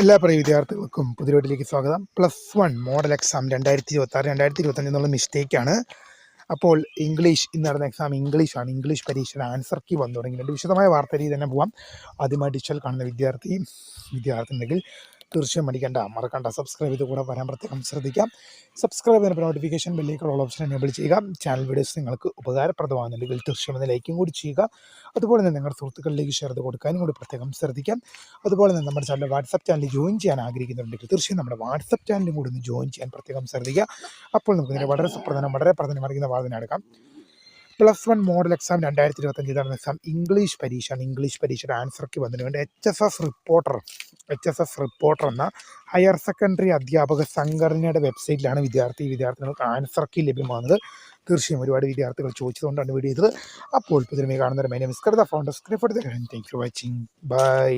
എല്ലാ പ്രിയ വിദ്യാർത്ഥികൾക്കും പുതിയ വീട്ടിലേക്ക് സ്വാഗതം. +1 മോഡൽ എക്സാം 2026-2025 എന്നുള്ള മിസ്റ്റേക്കാണ്. അപ്പോൾ ഇംഗ്ലീഷ് ഇന്ന് നടന്ന എക്സാം ഇംഗ്ലീഷാണ്. ഇംഗ്ലീഷ് പരീക്ഷയുടെ ആൻസർ കീ വന്നു തുടങ്ങിയിട്ടുണ്ട്. വിശദമായ വാർത്തയിൽ തന്നെ പോവാം. ആദ്യമായി ഡിജിറ്റൽ കാണുന്ന വിദ്യാർത്ഥി ഉണ്ടെങ്കിൽ തീർച്ചയായും മറക്കണ്ട സബ്സ്ക്രൈബ് ചെയ്ത് കൂടെ വരാൻ പ്രത്യേകം ശ്രദ്ധിക്കാം. സബ്സ്ക്രൈബ് ചെയ്യുന്ന നോട്ടിഫിക്കേഷൻ ബെല്ലിലേക്കുള്ള ഓപ്ഷൻ എനേബിൾ ചെയ്യുക. ചാനൽ വീഡിയോസ് നിങ്ങൾക്ക് ഉപകാരപ്രദമാകുന്നുണ്ടെങ്കിൽ തീർച്ചയായും ഒന്ന് ലൈക്കും കൂടി ചെയ്യുക. അതുപോലെ തന്നെ നിങ്ങളുടെ സുഹൃത്തുക്കളിലേക്ക് ഷെയർ ചെയ്ത് കൊടുക്കാനും കൂടി പ്രത്യേകം ശ്രദ്ധിക്കാം. അതുപോലെ തന്നെ നമ്മുടെ ചാനൽ വാട്സപ്പ് ചാനൽ ജോയിൻ ചെയ്യാൻ ആഗ്രഹിക്കുന്നുണ്ടെങ്കിൽ തീർച്ചയായും നമ്മുടെ വാട്സപ്പ് ചാനലും കൂടി ഒന്ന് ജോയിൻ ചെയ്യാൻ പ്രത്യേകം ശ്രദ്ധിക്കുക. അപ്പോൾ നമുക്ക് ഇതിനെ വളരെ പ്രധാനമറിയുന്ന വാർത്ത എടുക്കാം. +1 മോഡൽ എക്സാം 2025 നടന്ന എക്സാം ഇംഗ്ലീഷ് പരീക്ഷയാണ്. ഇംഗ്ലീഷ് പരീക്ഷയുടെ ആൻസർ കീ വന്നിട്ടുണ്ട്. എച്ച് എസ് എസ് റിപ്പോർട്ടർ എന്ന ഹയർ സെക്കൻഡറി അധ്യാപക സംഘടനയുടെ വെബ്സൈറ്റിലാണ് വിദ്യാർത്ഥികൾക്ക് ആൻസർ കീ ലഭ്യമാകുന്നത്. തീർച്ചയായും ഒരുപാട് വിദ്യാർത്ഥികൾ ചോദിച്ചതുകൊണ്ടാണ് വീഡിയോ ചെയ്തത്. അപ്പോൾ പുതിയ കാണുന്നവരെ മൈ നെയിം ഈസ് കർദ founder script. Thank you for watching. By.